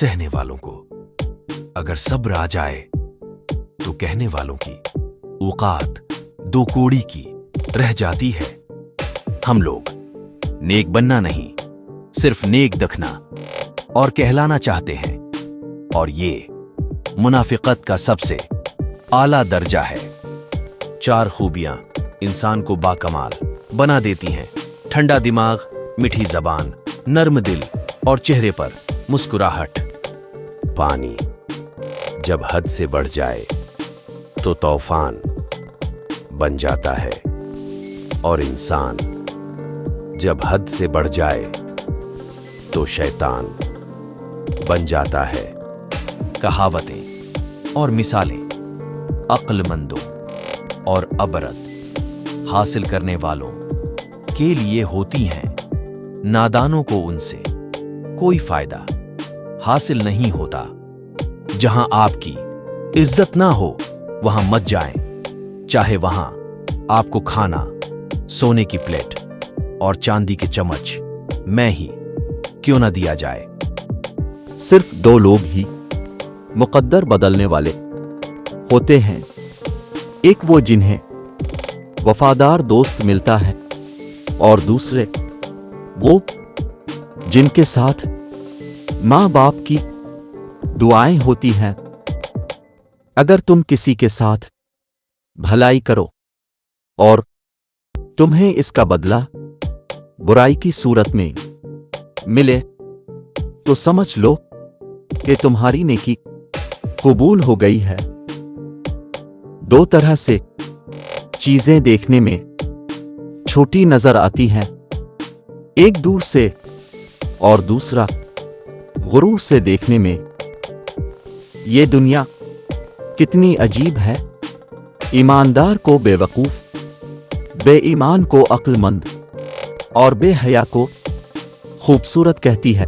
सहने वालों को। अगर सब्र आ जाए तो कहने वालों की औकात दो कोड़ी की रह जाती है। हम लोग नेक बनना नहीं, सिर्फ नेक दिखना और कहलाना चाहते हैं, और ये मुनाफिकत का सबसे आला दर्जा है। 4 खूबियां इंसान को बाकमाल बना देती हैं: ठंडा दिमाग, मीठी जबान, नर्म दिल और चेहरे पर मुस्कुराहट। पानी जब हद से बढ़ जाए तो तूफान बन जाता है, और इंसान जब हद से बढ़ जाए तो शैतान बन जाता है। कहावतें और मिसालें अक्लमंदों और अबरत हासिल करने वालों के लिए होती हैं। नादानों को उनसे कोई फायदा हासिल नहीं होता। जहां आपकी इज्जत ना हो वहां मत जाएं, चाहे वहां आपको खाना, सोने की प्लेट और चांदी के चम्मच में ही क्यों ना दिया जाए। सिर्फ 2 लोग ही मुकद्दर बदलने वाले होते हैं। एक वो जिन्हें वफादार दोस्त मिलता है, और दूसरे वो जिनके साथ माँ बाप की दुआएं होती हैं। अगर तुम किसी के साथ भलाई करो और तुम्हें इसका बदला बुराई की सूरत में मिले, तो समझ लो कि तुम्हारी नेकी कबूल हो गई है। 2 तरह से चीजें देखने में छोटी नजर आती हैं, एक दूर से और दूसरा गुरूर से देखने में। ये दुनिया कितनी अजीब है। ईमानदार को बेवकूफ, बेईमान को अक्लमंद और बेहया को खूबसूरत कहती है।